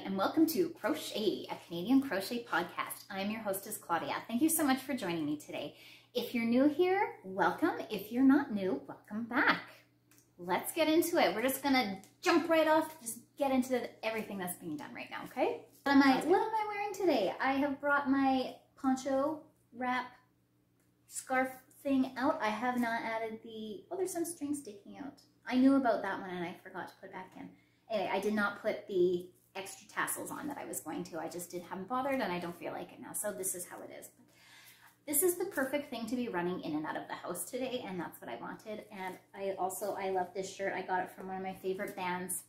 and welcome to Crochet, a Canadian crochet podcast. I'm your hostess, Claudia. Thank you so much for joining me today. If you're new here, welcome. If you're not new, welcome back. Let's get into it. We're just gonna jump right off, just get into everything that's being done right now, okay? What am I wearing today? I have brought my poncho wrap scarf thing out. I have not added there's some string sticking out. I knew about that one and I forgot to put it back in. Anyway, I did not put the extra tassels on that I was going to. I just haven't bothered and I don't feel like it now. So this is how it is. But this is the perfect thing to be running in and out of the house today, and that's what I wanted. And I love this shirt. I got it from one of my favorite bands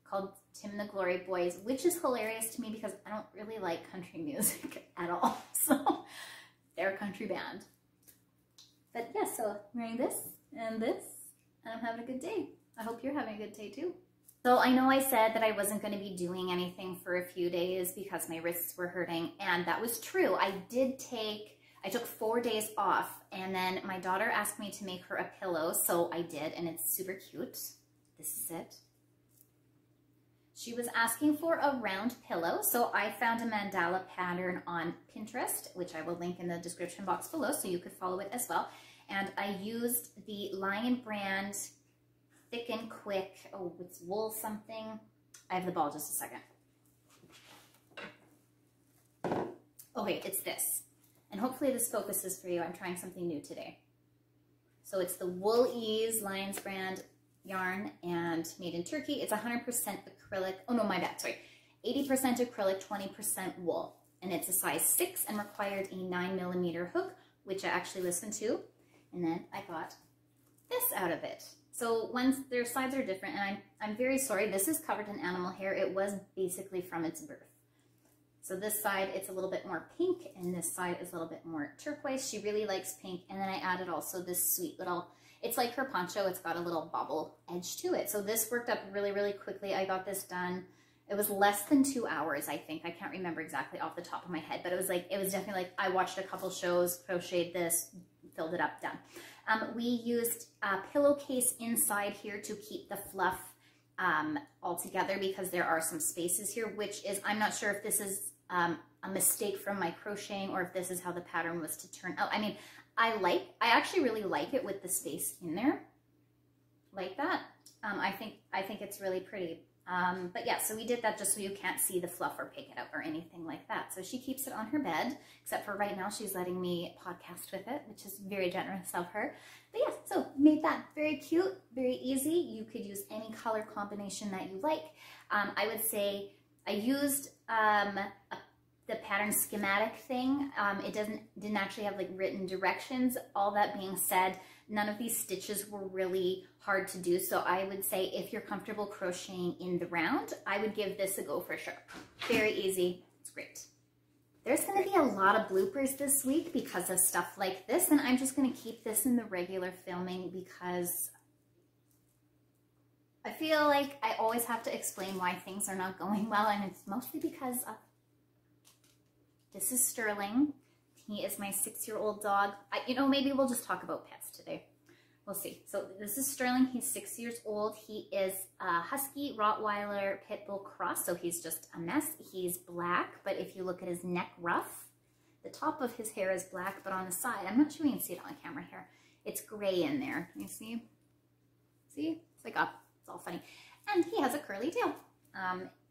called Tim and the Glory Boys, which is hilarious to me because I don't really like country music at all. So they're a country band. But yeah, so I'm wearing this, and I'm having a good day. I hope you're having a good day too. So I know I said that I wasn't going to be doing anything for a few days because my wrists were hurting, and that was true. I took 4 days off, and then my daughter asked me to make her a pillow, so I did, and it's super cute. This is it. She was asking for a round pillow, so I found a mandala pattern on Pinterest, which I will link in the description box below so you could follow it as well. And I used the Lion brand Thick and Quick, it's wool something. I have the ball, just a second. Okay, it's this. And hopefully this focuses for you. I'm trying something new today. So it's the Wool-Ease Lion's brand yarn and made in Turkey. It's 100% acrylic. Oh no, my bad, sorry. 80% acrylic, 20% wool. And it's a size 6 and required a 9mm hook, which I actually listened to. And then I got this out of it. So their sides are different, and I'm very sorry. This is covered in animal hair. It was basically from its birth. So this side, it's a little bit more pink, and this side is a little bit more turquoise. She really likes pink. And then I added also this sweet little, it's like her poncho. It's got a little bobble edge to it. So this worked up really, really quickly. I got this done. It was less than 2 hours, I think. I can't remember exactly off the top of my head, but it was definitely like I watched a couple shows, crocheted this, filled it up, done. We used a pillowcase inside here to keep the fluff all together because there are some spaces here, which is, I'm not sure if this is a mistake from my crocheting or if this is how the pattern was to turn out. I mean, I actually really like it with the space in there like that. I think it's really pretty. But yeah, so we did that just so you can't see the fluff or pick it up or anything like that. So she keeps it on her bed, except for right now she's letting me podcast with it, which is very generous of her. But yeah, so made that very cute, very easy. You could use any color combination that you like. I would say I used the pattern schematic thing. It didn't actually have like written directions. All that being said, none of these stitches were really hard to do. So I would say if you're comfortable crocheting in the round, I would give this a go for sure. Very easy, it's great. There's gonna be a lot of bloopers this week because of stuff like this, and I'm just gonna keep this in the regular filming because I feel like I always have to explain why things are not going well, and it's mostly because of, this is Sterling. He is my 6-year-old dog. Maybe we'll just talk about pets today. We'll see. So this is Sterling. He's 6 years old. He is a Husky Rottweiler Pit Bull cross, so he's just a mess. He's black, but if you look at his neck ruff, the top of his hair is black, but on the side, I'm not sure you can see it on camera here, it's gray in there. You see? See? It's like up. It's all funny. And he has a curly tail.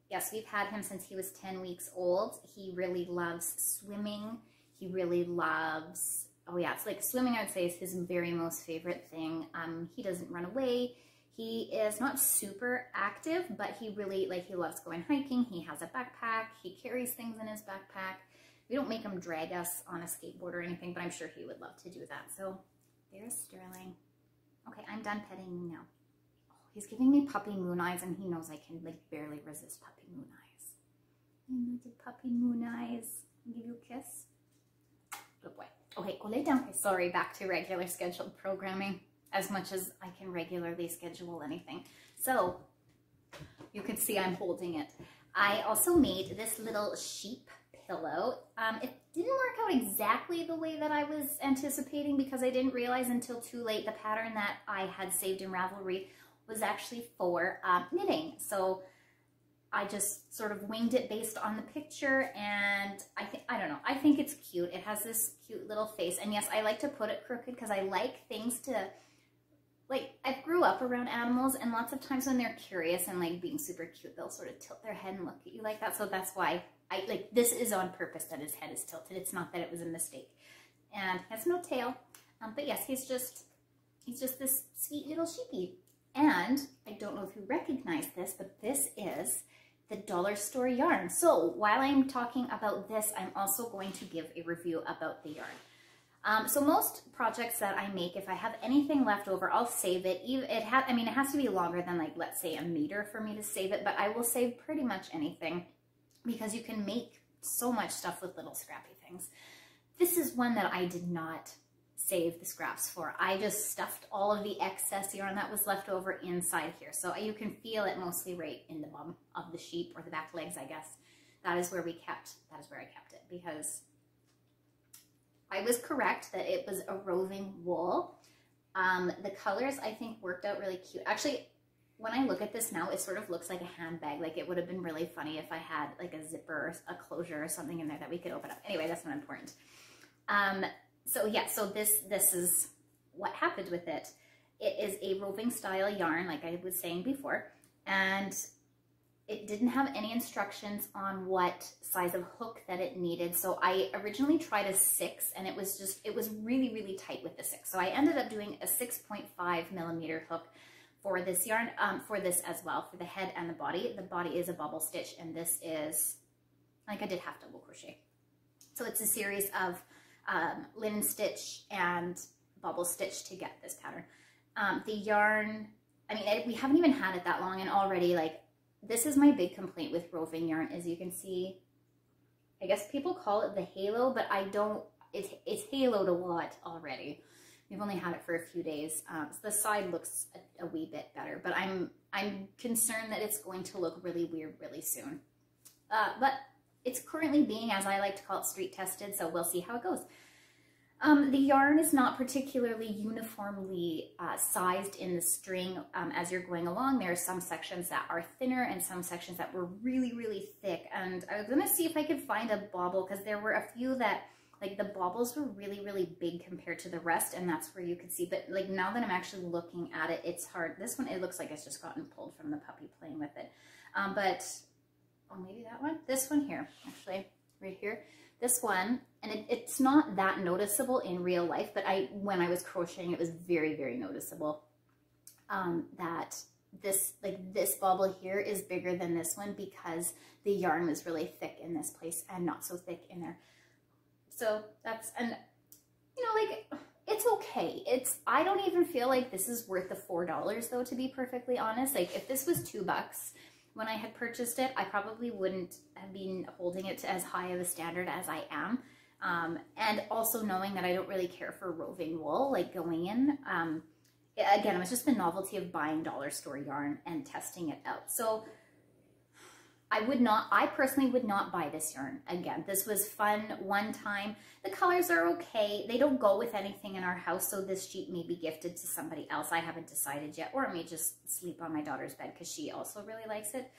Yes, we've had him since he was 10 weeks old. He really loves swimming. He really loves, it's like swimming, I would say, is his very most favorite thing. He doesn't run away. He is not super active, but he really, he loves going hiking. He has a backpack. He carries things in his backpack. We don't make him drag us on a skateboard or anything, but I'm sure he would love to do that. So there's Sterling. Okay, I'm done petting you now. He's giving me puppy moon eyes, and he knows I can barely resist puppy moon eyes. Little puppy moon eyes. Give you a kiss. Good boy. Okay, go lay down. Okay, sorry, back to regular scheduled programming, as much as I can regularly schedule anything. So you can see I'm holding it. I also made this little sheep pillow. It didn't work out exactly the way that I was anticipating because I didn't realize until too late the pattern that I had saved in Ravelry was actually for knitting. So I just sort of winged it based on the picture, and I don't know, I think it's cute. It has this cute little face, and yes, I like to put it crooked because I like things to, like, I grew up around animals, and lots of times when they're curious and like being super cute, they'll sort of tilt their head and look at you like that. So that's why I like, this is on purpose that his head is tilted. It's not that it was a mistake. And he has no tail, but yes, he's just this sweet little sheepy. And I don't know if you recognize this, but this is the dollar store yarn. So while I'm talking about this, I'm also going to give a review about the yarn. So most projects that I make, if I have anything left over, I'll save it. It has to be longer than, like, let's say a meter for me to save it, but I will save pretty much anything because you can make so much stuff with little scrappy things. This is one that I did not save the scraps for. I just stuffed all of the excess yarn that was left over inside here. So you can feel it mostly right in the bum of the sheep, or the back legs, I guess. That is where I kept it, because I was correct that it was a roving wool. The colors, I think, worked out really cute. Actually, when I look at this now, it sort of looks like a handbag. Like, it would have been really funny if I had like a zipper or a closure or something in there that we could open up. Anyway, that's not important. So yeah, so this is what happened with it. It is a roving style yarn, like I was saying before, and it didn't have any instructions on what size of hook that it needed. So I originally tried a 6, and it was really, really tight with the 6. So I ended up doing a 6.5 millimeter hook for this yarn, for this as well, for the head and the body. The body is a bobble stitch, and this is, like, I did half double crochet. So it's a series of linen stitch and bobble stitch to get this pattern. The yarn, I mean, we haven't even had it that long, and already, like, this is my big complaint with roving yarn. As you can see, I guess people call it the halo, but I don't, it's haloed a lot already. We've only had it for a few days. So the side looks a wee bit better, but I'm concerned that it's going to look really weird really soon. But it's currently being, as I like to call it, street tested, so we'll see how it goes. The yarn is not particularly uniformly sized in the string as you're going along. There are some sections that are thinner and some sections that were really, really thick. And I was gonna see if I could find a bobble, because there were a few that, like, the bobbles were really, really big compared to the rest, and that's where you could see. But, like, now that I'm actually looking at it, it's hard. This one, it looks like it's just gotten pulled from the puppy playing with it. Oh, maybe that one? This one here, actually, right here. This one, and it's not that noticeable in real life, but when I was crocheting, it was very, very noticeable that this bobble here is bigger than this one, because the yarn was really thick in this place and not so thick in there. So that's, and you know, like, it's okay. I don't even feel like this is worth the $4 though, to be perfectly honest. Like, if this was $2 when I had purchased it, I probably wouldn't have been holding it to as high of a standard as I am. And also knowing that I don't really care for roving wool, like, going in. Again, it was just the novelty of buying dollar store yarn and testing it out. So I personally would not buy this yarn again. This was fun one time. The colors are okay. They don't go with anything in our house, so this sheet may be gifted to somebody else. I haven't decided yet, or it may just sleep on my daughter's bed because she also really likes it.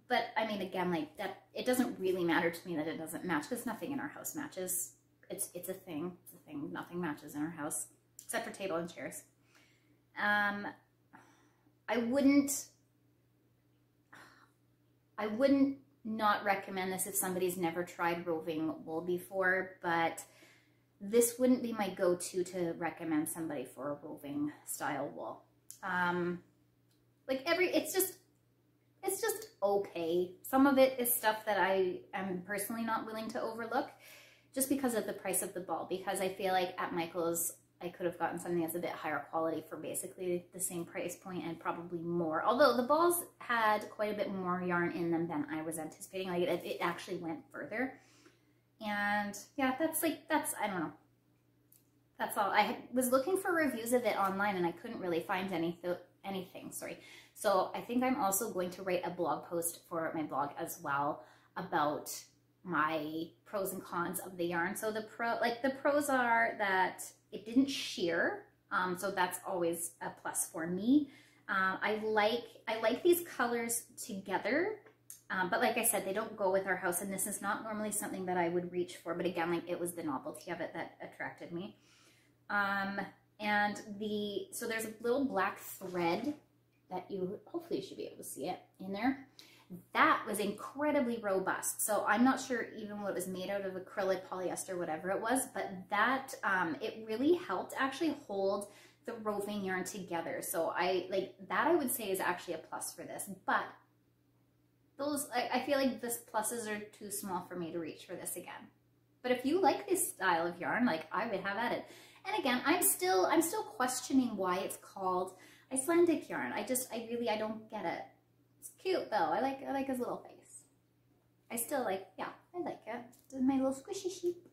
But I mean, again, like, that, it doesn't really matter to me that it doesn't match, because nothing in our house matches. It's a thing. It's a thing. Nothing matches in our house except for table and chairs. I wouldn't not recommend this if somebody's never tried roving wool before, but this wouldn't be my go-to to recommend somebody for a roving style wool. Like, it's just okay. Some of it is stuff that I am personally not willing to overlook, just because of the price of the ball, because I feel like at Michael's I could have gotten something that's a bit higher quality for basically the same price point, and probably more. Although the balls had quite a bit more yarn in them than I was anticipating. Like, it actually went further. And yeah, I don't know. That's all. I was looking for reviews of it online, and I couldn't really find anything, sorry. So I think I'm also going to write a blog post for my blog as well about my pros and cons of the yarn. So the pros are that it didn't shear, so that's always a plus for me. I like these colors together. But like I said, they don't go with our house, and this is not normally something that I would reach for, but again, like it was the novelty of it that attracted me. So there's a little black thread that hopefully you should be able to see it in there. That was incredibly robust. So I'm not sure even what it was made out of, acrylic, polyester, whatever it was, but that, it really helped actually hold the roving yarn together. So I would say is actually a plus for this, but I feel like this pluses are too small for me to reach for this again. But if you like this style of yarn, like I would have at it. And again, I'm still questioning why it's called Icelandic yarn. I don't get it. It's cute though. I like his little face. I like it. This is my little squishy sheep.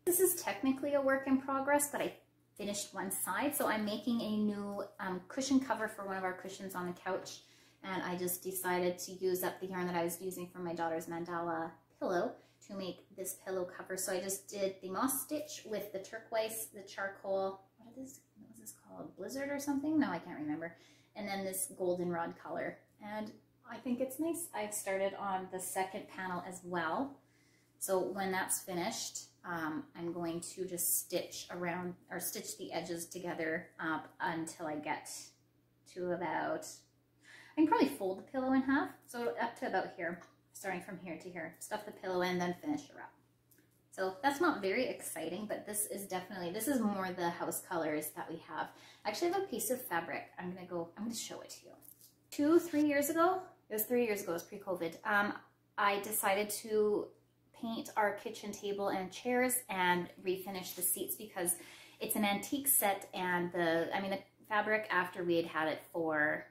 This is technically a work in progress, but I finished one side. So I'm making a new cushion cover for one of our cushions on the couch. And I just decided to use up the yarn that I was using from my daughter's Mandala Pillow to make this pillow cover. So I just did the moss stitch with the turquoise, the charcoal, what was this called? Blizzard or something? No, I can't remember. And then this goldenrod color. And I think it's nice. I've started on the second panel as well. So when that's finished, I'm going to just stitch around, or stitch the edges together until I get to about, I can probably fold the pillow in half, so up to about here, starting from here to here. Stuff the pillow in, then finish her up. So that's not very exciting, but this is more the house colors that we have. I actually have a piece of fabric. I'm gonna show it to you. 3 years ago, it was 3 years ago, it was pre-COVID, I decided to paint our kitchen table and chairs and refinish the seats because it's an antique set, and the fabric, after we had it for,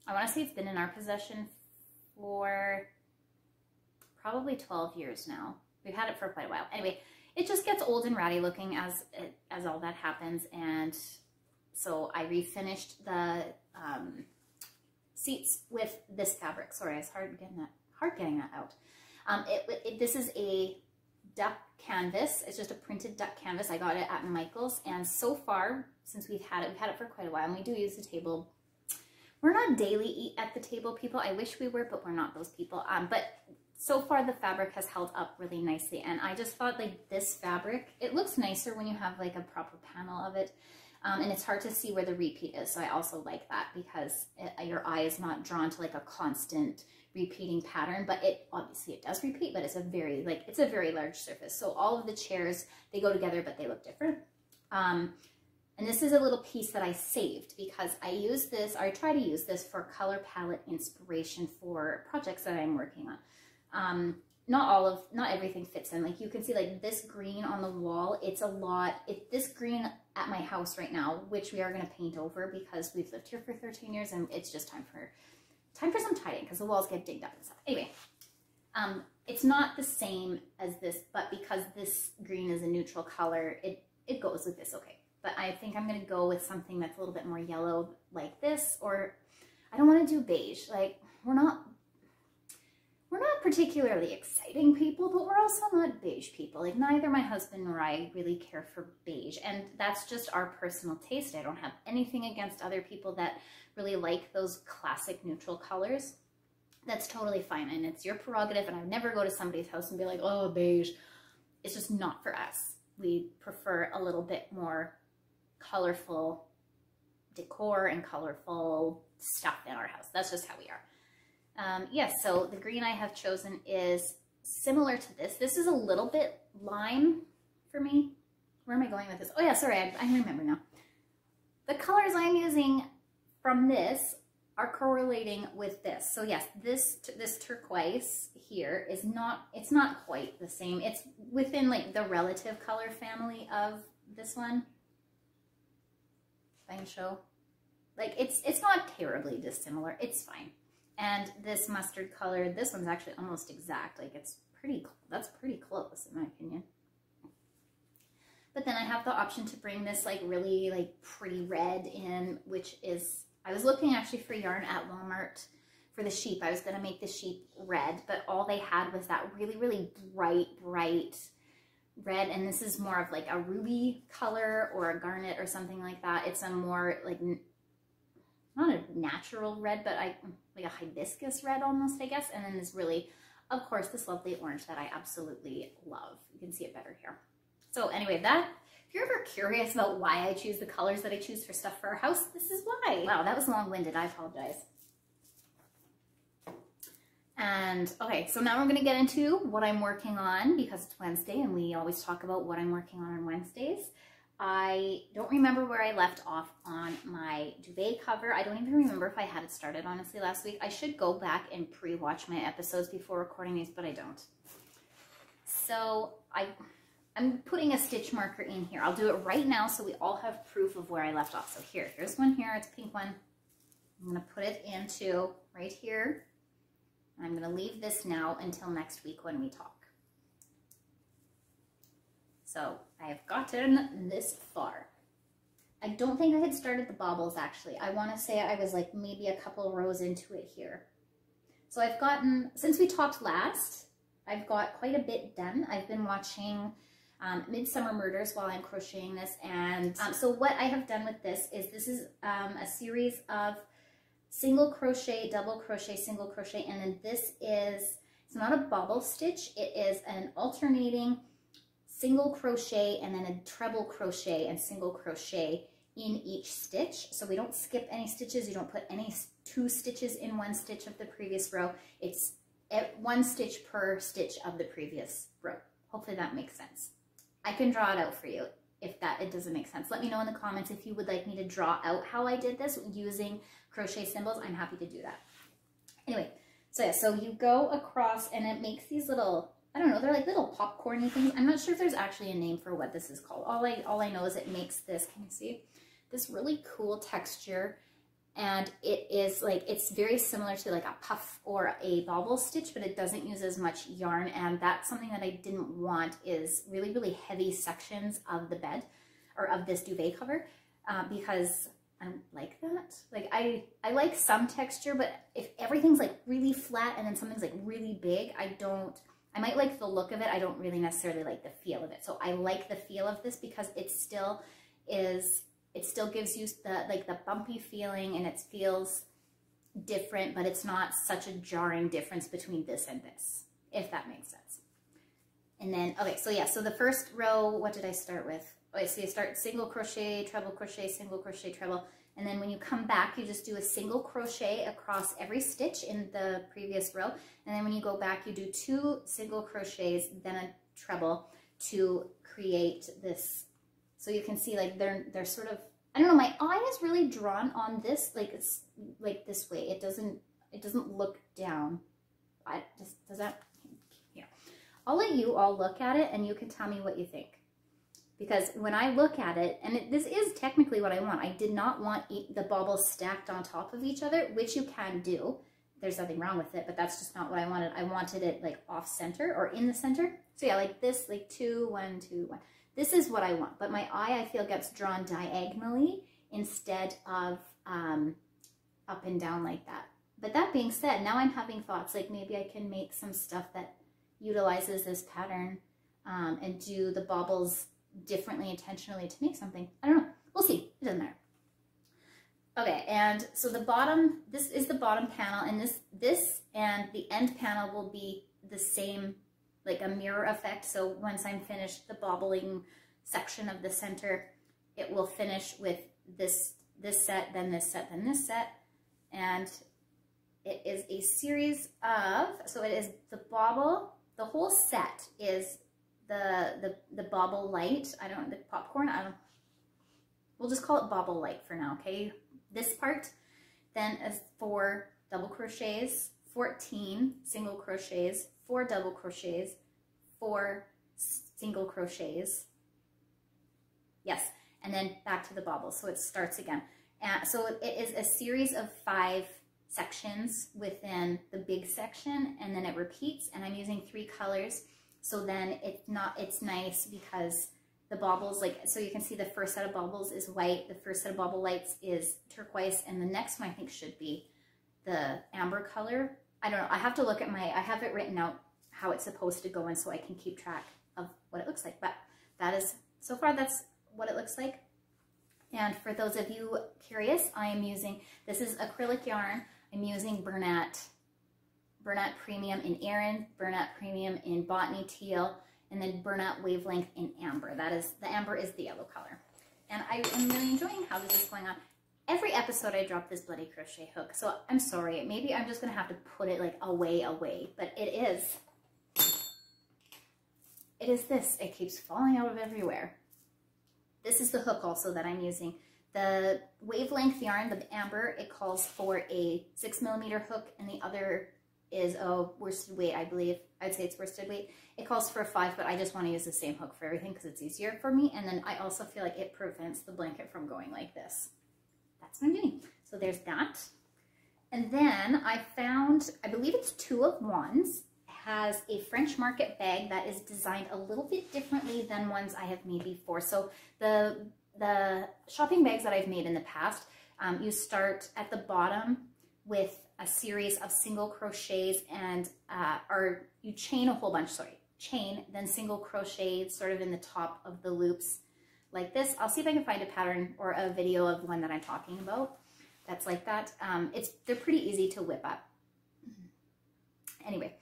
I want to say it's been in our possession for probably 12 years now. We've had it for quite a while. Anyway, it just gets old and ratty looking as all that happens, and so I refinished the seats with this fabric. Sorry, it's hard getting that out. This is a duck canvas. It's just a printed duck canvas. I got it at Michael's, and so far, since we've had it for quite a while, and we do use the table. We're not daily eat at the table people. I wish we were, but we're not those people. But so far the fabric has held up really nicely, and I just thought like this fabric, it looks nicer when you have like a proper panel of it. And it's hard to see where the repeat is. So I also like that because your eye is not drawn to like a constant repeating pattern, but obviously it does repeat, but it's a very large surface. So all of the chairs, they go together, but they look different. And this is a little piece that I saved because I try to use this for color palette inspiration for projects that I'm working on. Not everything fits in. Like you can see like this green on the wall, it's a lot. This green at my house right now, which we are going to paint over because we've lived here for 13 years and it's just time for some tidying because the walls get dinged up and stuff. Anyway, it's not the same as this, but because this green is a neutral color, it goes with this okay. But I think I'm going to go with something that's a little bit more yellow like this, or I don't want to do beige. Like we're not particularly exciting people, but we're also not beige people. Like neither my husband nor I really care for beige, and that's just our personal taste. I don't have anything against other people that really like those classic neutral colors. That's totally fine, and it's your prerogative, and I would never go to somebody's house and be like, oh, beige. It's just not for us. We prefer a little bit more colorful decor and colorful stuff in our house. That's just how we are. Yes, so the green I have chosen is similar to this. This is a little bit lime for me. Where am I going with this? Oh yeah, sorry, I remember now. The colors I'm using from this are correlating with this. So yes, this turquoise here is it's not quite the same. It's within like the relative color family of this one. If I can show. Like it's not terribly dissimilar. It's fine. And this mustard color, this one's actually almost exact. Like that's pretty close in my opinion. But then I have the option to bring this like really like pretty red in, which is, I was looking actually for yarn at Walmart for the sheep. I was going to make the sheep red, but all they had was that really, really bright red. And this is more of like a ruby color or a garnet or something like that. It's a more like, not a natural red, but like a hibiscus red almost, I guess. And then this really, of course, this lovely orange that I absolutely love. You can see it better here. So anyway, if you're ever curious about why I choose the colors that I choose for stuff for our house, this is why. Wow, that was long-winded. I apologize. And okay, so now we're going to get into what I'm working on because it's Wednesday and we always talk about what I'm working on Wednesdays. I don't remember where I left off on my duvet cover. I don't even remember if I had it started, honestly, last week. I should go back and pre-watch my episodes before recording these, but I don't. So I'm putting a stitch marker in here. I'll do it right now so we all have proof of where I left off. So here's one here. It's a pink one. I'm going to put it into right here. I'm going to leave this now until next week when we talk. So I have gotten this far. I don't think I had started the baubles actually. I want to say I was like maybe a couple rows into it here. So I've gotten, since we talked last, I've got quite a bit done. I've been watching Midsummer Murders while I'm crocheting this. And so what I have done with this is a series of single crochet, double crochet, single crochet, and then this is, it's not a bobble stitch, it is an alternating single crochet and then a treble crochet and single crochet in each stitch. So we don't skip any stitches, you don't put any 2 stitches in one stitch of the previous row. It's 1 stitch per stitch of the previous row. Hopefully that makes sense. I can draw it out for you if it doesn't make sense. Let me know in the comments if you would like me to draw out how I did this using crochet symbols. I'm happy to do that. Anyway, so yeah, so you go across and it makes these little, I don't know, they're like little popcorny things. I'm not sure if there's actually a name for what this is called. All I know is it makes this, can you see, this really cool texture. And it is like, it's very similar to like a puff or a bobble stitch, but it doesn't use as much yarn. And that's something that I didn't want, is really, really heavy sections of the bed or of this duvet cover because I don't like that. Like I like some texture, but if everything's like really flat and then something's like really big, I might like the look of it. I don't really necessarily like the feel of it. So I like the feel of this because it still gives you the bumpy feeling and it feels different, but it's not such a jarring difference between this and this, if that makes sense. And then, okay, so yeah, so the first row, what did I start with? Okay, so you start single crochet, single crochet, treble, and then when you come back, you just do a single crochet across every stitch in the previous row, and then when you go back, you do 2 single crochets, then a treble to create this. So you can see like they're sort of, I don't know, my eye is really drawn on this, like it's like this way. It doesn't look down. Does that, yeah. I'll let you all look at it and you can tell me what you think. Because when I look at it, and this is technically what I want. I did not want the baubles stacked on top of each other, which you can do. There's nothing wrong with it, but that's just not what I wanted. I wanted it like off center or in the center. So yeah, like this, like 2, 1, 2, 1. This is what I want, but my eye, I feel, gets drawn diagonally instead of up and down like that. But that being said, now I'm having thoughts like maybe I can make some stuff that utilizes this pattern and do the baubles differently, intentionally to make something. I don't know. We'll see. It doesn't matter. Okay, and so the bottom, this is the bottom panel, and this and the end panel will be the same, like a mirror effect. So once I'm finished the bobbling section of the center, it will finish with this set, then this set, then this set. And it is a series of, so it is the bauble, the whole set is the bauble light. I don't, the popcorn, we'll just call it bauble light for now, okay? This part then is 4 double crochets, 14 single crochets, 4 double crochets, 4 single crochets. Yes, and then back to the bauble. So it starts again. So it is a series of 5 sections within the big section, and then it repeats, and I'm using 3 colors. So then it's nice because the baubles, like, so you can see the first set of baubles is white, the first set of bauble lights is turquoise, and the next one I think should be the amber color. I don't know, I have to look at I have it written out how it's supposed to go in so I can keep track of what it looks like. But that is, so far that's what it looks like. And for those of you curious, I am using, this is acrylic yarn. I'm using Bernat Premium in Aran, Bernat Premium in Botany Teal, and then Bernat Wavelength in Amber. That is, the amber is the yellow color. And I am really enjoying how this is going on. Every episode I drop this bloody crochet hook, so I'm sorry. Maybe I'm just gonna have to put it like away, but it is this. It keeps falling out of everywhere. This is the hook also that I'm using. The Wavelength yarn, the amber, it calls for a 6mm hook, and the other is a worsted weight, I believe. I'd say it's worsted weight. It calls for a 5, but I just want to use the same hook for everything because it's easier for me. And then I also feel like it prevents the blanket from going like this. That's what I'm doing. So there's that. And then I found, I believe it's 2 of 1s, has a French market bag that is designed a little bit differently than ones I have made before. So the shopping bags that I've made in the past, you start at the bottom with a series of single crochets and or you chain a whole bunch, chain, then single crochet sort of in the top of the loops like this. I'll see if I can find a pattern or a video of one that I'm talking about that's like that. They're pretty easy to whip up. Anyway,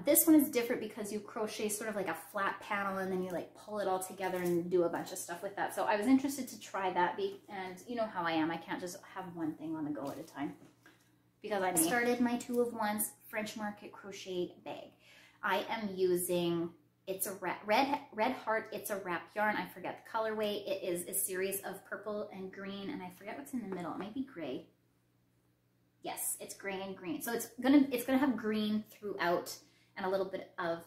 this one is different because you crochet sort of like a flat panel and then you like pull it all together and do a bunch of stuff with that. So I was interested to try that, and you know how I am. I can't just have one thing on the go at a time. Because I started my 2 of 1s French market crochet bag. I am using, it's a red heart, it's a wrap yarn. I forget the colorway. It is a series of purple and green, and I forget what's in the middle. It might be gray. Yes, it's gray and green. So it's gonna have green throughout and a little bit of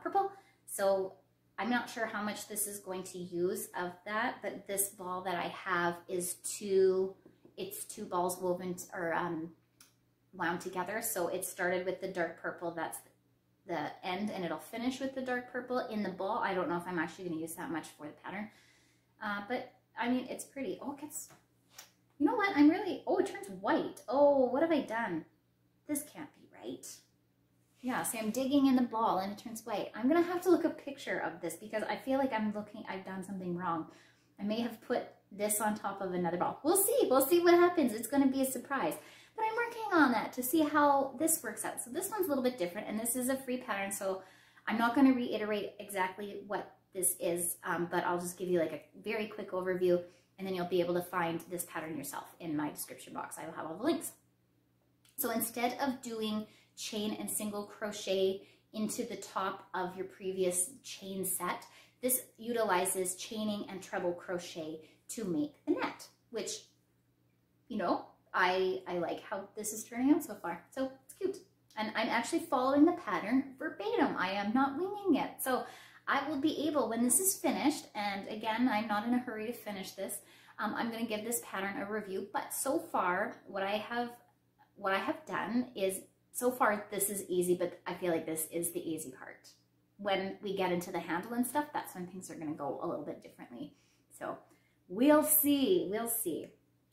purple. So I'm not sure how much this is going to use of that, but this ball that I have is it's 2 balls woven or wound together. So it started with the dark purple, that's the end, and it'll finish with the dark purple in the ball. I don't know if I'm actually going to use that much for the pattern, but I mean, it's pretty. Oh, it gets, you know what, oh, it turns white. Oh, what have I done? This can't be right. Yeah, see, I'm digging in the ball and it turns white. I'm gonna have to look a picture of this because I feel like I've done something wrong. I may have put this on top of another ball. We'll see what happens. It's gonna be a surprise. But I'm working on that to see how this works out. So this one's a little bit different, and this is a free pattern, so I'm not going to reiterate exactly what this is, but I'll just give you like a very quick overview, and then you'll be able to find this pattern yourself in my description box. I will have all the links. So instead of doing chain and single crochet into the top of your previous chain set, this utilizes chaining and treble crochet to make the net, which, you know, I like how this is turning out so far. So it's cute. And I'm actually following the pattern verbatim. I am not winging it. So I will be able, when this is finished, and again, I'm not in a hurry to finish this, I'm going to give this pattern a review. But so far, what I have done is, so far this is easy, but I feel like this is the easy part. When we get into the handle and stuff, that's when things are going to go a little bit differently. So we'll see.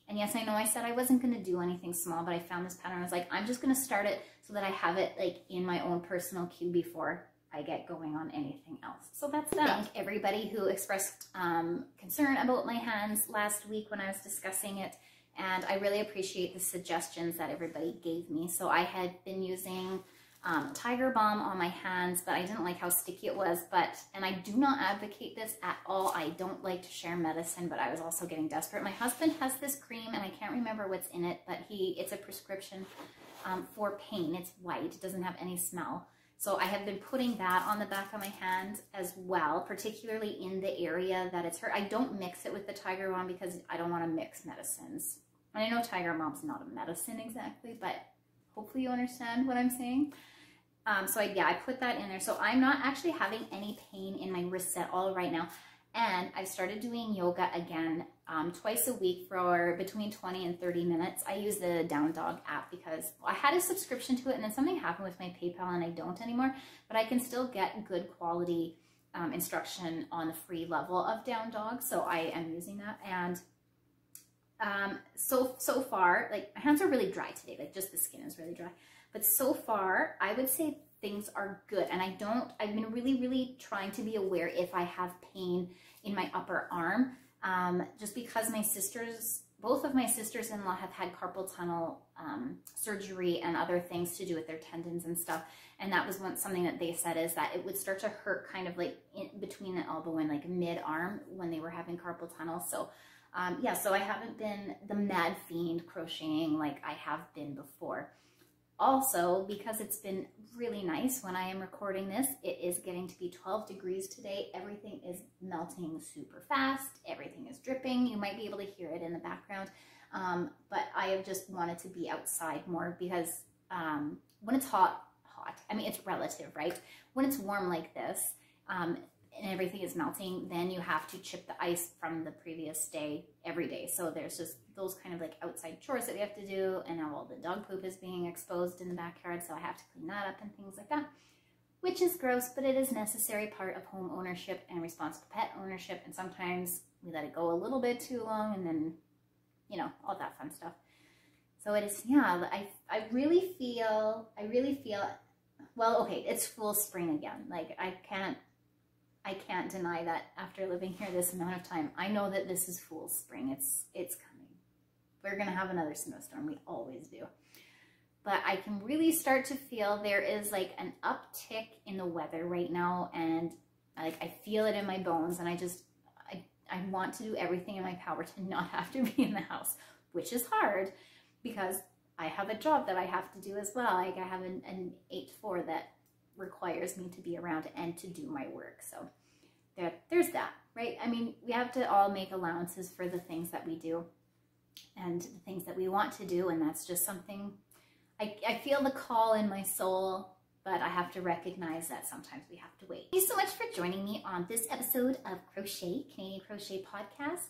And yes, I know I said I wasn't going to do anything small, but I found this pattern. I was like, I'm just going to start it so that I have it like in my own personal queue before I get going on anything else. So that's that. Thank everybody who expressed concern about my hands last week when I was discussing it. And I really appreciate the suggestions that everybody gave me. So I had been using Tiger Balm on my hands, but I didn't like how sticky it was. And I do not advocate this at all. I don't like to share medicine, but I was also getting desperate. My husband has this cream, and I can't remember what's in it, but it's a prescription for pain. It's white. It doesn't have any smell. So I have been putting that on the back of my hand as well, particularly in the area that it's hurt. I don't mix it with the Tiger Balm because I don't want to mix medicines. And I know Tiger Balm's not a medicine exactly, but hopefully you understand what I'm saying. So I put that in there. So I'm not actually having any pain in my wrists at all right now. And I've started doing yoga again twice a week for between 20 and 30 minutes. I use the Down Dog app because I had a subscription to it, and then something happened with my PayPal and I don't anymore, but I can still get good quality instruction on the free level of Down Dog. So I am using that. And so far, like, my hands are really dry today, like just the skin is really dry. But so far, I would say things are good. And I've been really, really trying to be aware if I have pain in my upper arm. just because both of my sisters-in-law have had carpal tunnel surgery and other things to do with their tendons and stuff. And that was something that they said, is that it would start to hurt kind of like in between the elbow and like mid-arm when they were having carpal tunnel. So yeah, so I haven't been the mad fiend crocheting like I have been before. Also, because it's been really nice when I am recording this, it is getting to be 12 degrees today. Everything is melting super fast. Everything is dripping. You might be able to hear it in the background. But I have just wanted to be outside more because when it's hot, I mean, it's relative, right? When it's warm like this, and everything is melting, then you have to chip the ice from the previous day every day. So there's just those kind of like outside chores that we have to do. And now all the dog poop is being exposed in the backyard. So I have to clean that up and things like that, which is gross, but it is necessary part of home ownership and responsible pet ownership. And sometimes we let it go a little bit too long and then, you know, all that fun stuff. So it is, yeah, I really feel, well, okay, it's full spring again. Like I can't deny that after living here this amount of time. I know that this is full spring. It's coming. We're going to have another snowstorm. We always do. But I can really start to feel there is like an uptick in the weather right now. And like I feel it in my bones. And I want to do everything in my power to not have to be in the house, which is hard because I have a job that I have to do as well. Like I have an 8-4 that requires me to be around and to do my work. So there's that, right? I mean, we have to all make allowances for the things that we do and the things that we want to do. And that's just something, I feel the call in my soul, but I have to recognize that sometimes we have to wait. Thank you so much for joining me on this episode of Crochet, Canadian Crochet Podcast.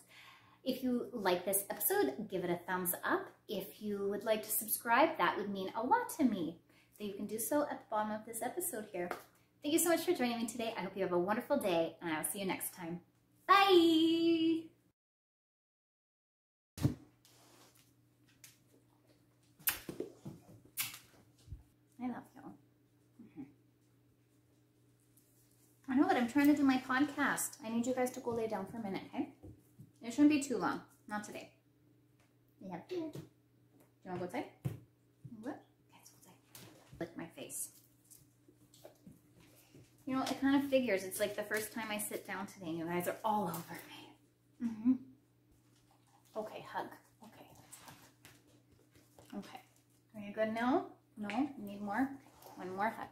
If you like this episode, give it a thumbs up. If you would like to subscribe, that would mean a lot to me. So you can do so at the bottom of this episode here. Thank you so much for joining me today. I hope you have a wonderful day, and I will see you next time. Bye! I love you. I know, but I'm trying to do my podcast. I need you guys to go lay down for a minute, okay? It shouldn't be too long. Not today. We have food. Do you want to go outside? What? Okay, let's go outside. Lick my face. You know, it kind of figures. It's like the first time I sit down today and you guys are all over me. Okay, hug. Okay, let's hug. Okay. Are you good now? No? You need more? One more hug.